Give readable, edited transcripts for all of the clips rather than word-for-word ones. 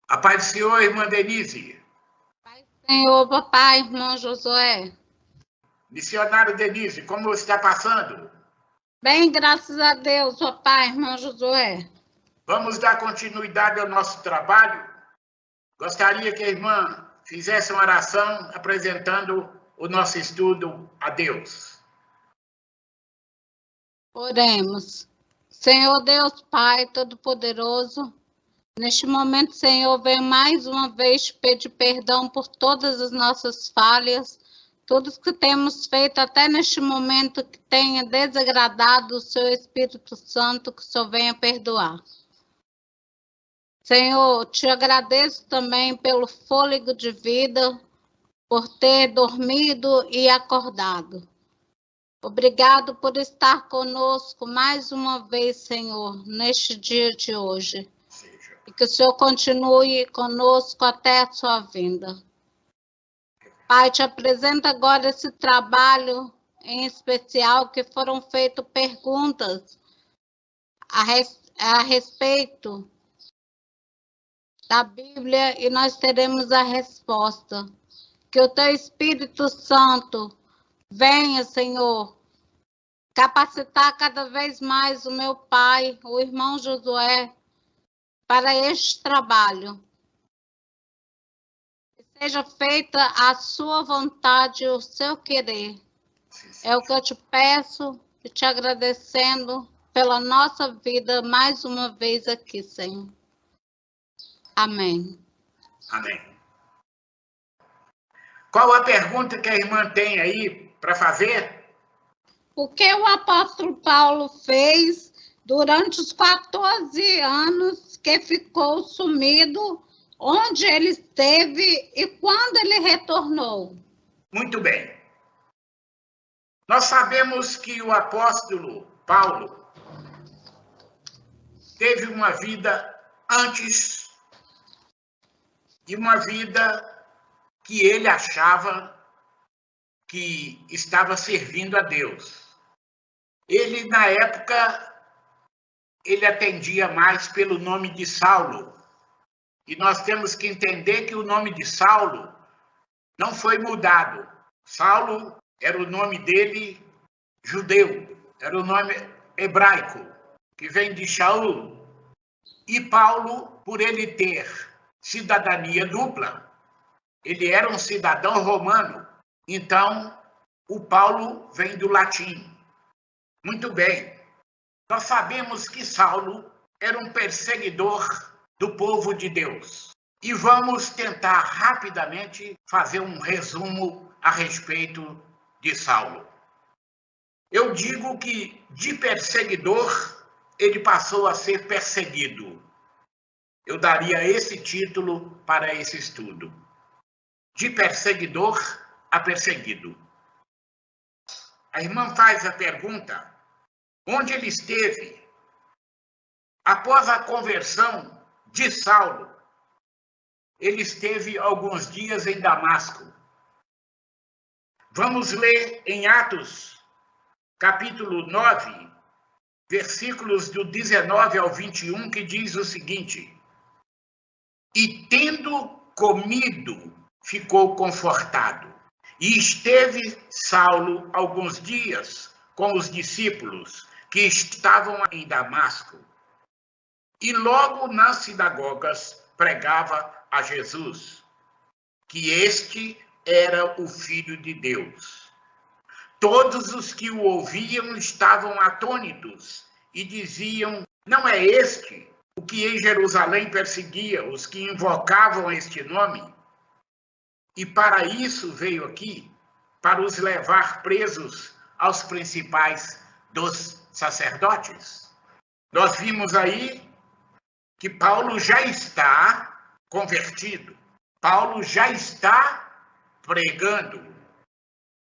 A paz do Senhor, irmã Denise. Pai do Senhor, papai, irmão Josué. Missionário Denise, como você está passando? Bem, graças a Deus, papai, irmão Josué. Vamos dar continuidade ao nosso trabalho? Gostaria que a irmã fizesse uma oração apresentando o nosso estudo a Deus. Oremos. Senhor Deus, Pai Todo-Poderoso, neste momento, Senhor, venho mais uma vez te pedir perdão por todas as nossas falhas, tudo que temos feito até neste momento que tenha desagradado o seu Espírito Santo, que o Senhor venha perdoar. Senhor, te agradeço também pelo fôlego de vida, por ter dormido e acordado. Obrigado por estar conosco mais uma vez, Senhor, neste dia de hoje. E que o Senhor continue conosco até a sua vinda. Pai, te apresento agora esse trabalho em especial, que foram feitas perguntas a respeito da Bíblia e nós teremos a resposta. Que o teu Espírito Santo venha, Senhor, capacitar cada vez mais o meu pai, o irmão Josué, para este trabalho. Que seja feita a sua vontade, o seu querer. É o que eu te peço e te agradecendo pela nossa vida mais uma vez aqui, Senhor. Amém. Amém. Qual a pergunta que a irmã tem aí para fazer? O que o apóstolo Paulo fez durante os 14 anos que ficou sumido, onde ele esteve e quando ele retornou? Muito bem. Nós sabemos que o apóstolo Paulo teve uma vida antes e uma vida que ele achava que estava servindo a Deus. Ele, na época, ele atendia mais pelo nome de Saulo. E nós temos que entender que o nome de Saulo não foi mudado. Saulo era o nome dele judeu, era o nome hebraico, que vem de Shaul. E Paulo, por ele ter cidadania dupla, ele era um cidadão romano, então o Paulo vem do latim. Muito bem, nós sabemos que Saulo era um perseguidor do povo de Deus. E vamos tentar rapidamente fazer um resumo a respeito de Saulo. Eu digo que de perseguidor ele passou a ser perseguido. Eu daria esse título para esse estudo. De perseguidor a perseguido. A irmã faz a pergunta: onde ele esteve? Após a conversão de Saulo, ele esteve alguns dias em Damasco. Vamos ler em Atos, capítulo 9, versículos do 19 ao 21, que diz o seguinte: e tendo comido, ficou confortado. E esteve Saulo alguns dias com os discípulos que estavam em Damasco. E logo nas sinagogas pregava a Jesus, que este era o Filho de Deus. Todos os que o ouviam estavam atônitos e diziam: não é este o que em Jerusalém perseguia os que invocavam este nome? E para isso veio aqui, para os levar presos aos principais dos sacerdotes. Nós vimos aí que Paulo já está convertido. Paulo já está pregando.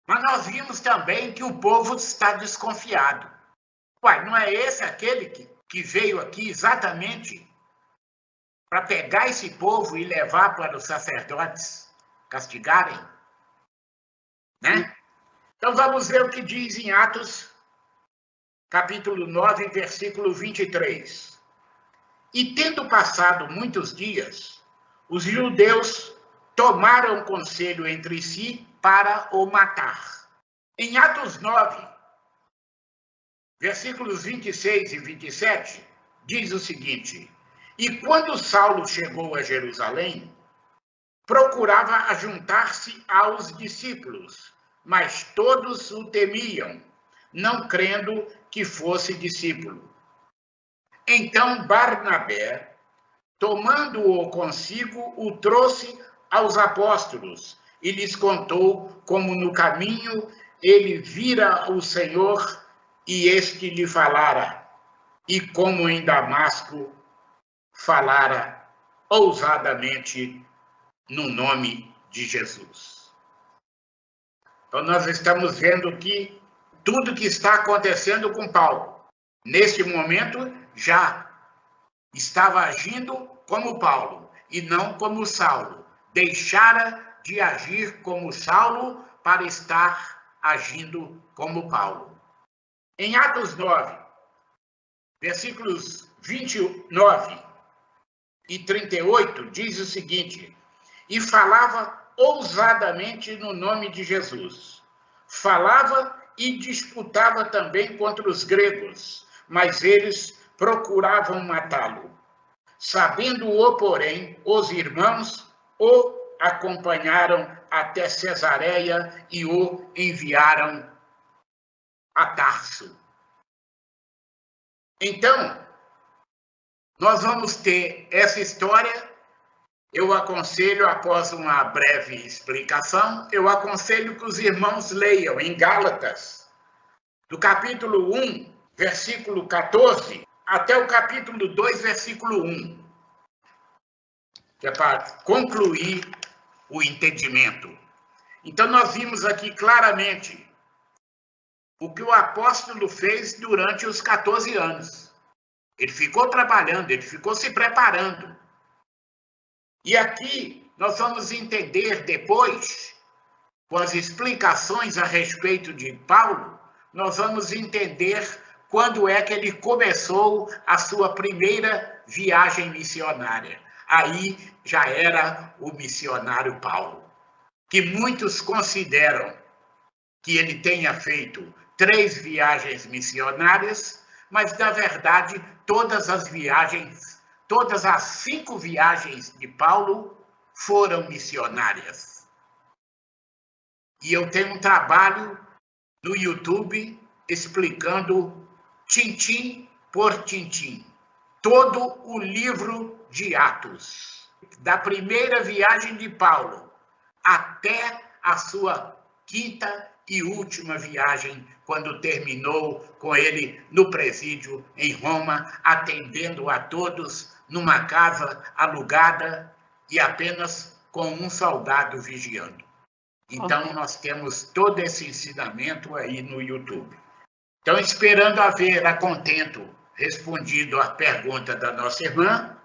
Mas nós vimos também que o povo está desconfiado. Uai, não é esse aquele que veio aqui exatamente para pegar esse povo e levar para os sacerdotes castigarem? Né? Então vamos ver o que diz em Atos, capítulo 9, versículo 23. E tendo passado muitos dias, os judeus tomaram conselho entre si para o matar. Em Atos 9, versículos 26 e 27, diz o seguinte: e quando Saulo chegou a Jerusalém, procurava ajuntar-se aos discípulos, mas todos o temiam, não crendo que fosse discípulo. Então Barnabé, tomando-o consigo, o trouxe aos apóstolos e lhes contou como no caminho ele vira o Senhor e este lhe falara, e como em Damasco falara ousadamente no nome de Jesus. Então nós estamos vendo que tudo que está acontecendo com Paulo, neste momento, já estava agindo como Paulo e não como Saulo. Deixara de agir como Saulo para estar agindo como Paulo. Em Atos 9, versículos 29 e 38, diz o seguinte: e falava ousadamente no nome de Jesus. Falava e disputava também contra os gregos, mas eles procuravam matá-lo. Sabendo-o, porém, os irmãos o acompanharam até Cesareia e o enviaram a Tarso. Então, nós vamos ter essa história. Eu aconselho, após uma breve explicação, eu aconselho que os irmãos leiam em Gálatas, do capítulo 1, versículo 14, até o capítulo 2, versículo 1, que é para concluir o entendimento. Então, nós vimos aqui claramente o que o apóstolo fez durante os 14 anos. Ele ficou trabalhando, ele ficou se preparando. E aqui nós vamos entender depois, com as explicações a respeito de Paulo, nós vamos entender quando é que ele começou a sua primeira viagem missionária. Aí já era o missionário Paulo, que muitos consideram que ele tenha feito 3 viagens missionárias, mas, na verdade, todas as 5 viagens de Paulo foram missionárias. E eu tenho um trabalho no YouTube explicando tintim por tintim todo o livro de Atos, da primeira viagem de Paulo até a sua 5ª e última viagem, quando terminou com ele no presídio em Roma, atendendo a todos numa casa alugada e apenas com um soldado vigiando. Então, nós temos todo esse ensinamento aí no YouTube. Então, esperando haver a contento respondido à pergunta da nossa irmã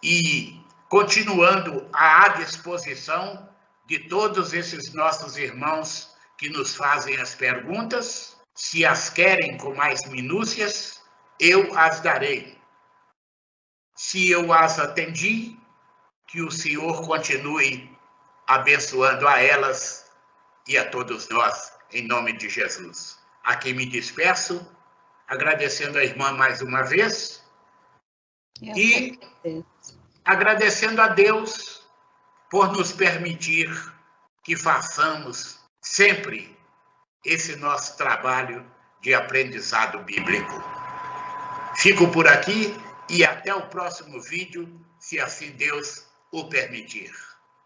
e continuando à disposição de todos esses nossos irmãos que nos fazem as perguntas, se as querem com mais minúcias, eu as darei. Se eu as atendi, que o Senhor continue abençoando a elas e a todos nós, em nome de Jesus. Aqui me despeço, agradecendo a irmã mais uma vez e agradecendo a Deus por nos permitir que façamos sempre esse nosso trabalho de aprendizado bíblico. Fico por aqui e até o próximo vídeo, se assim Deus o permitir.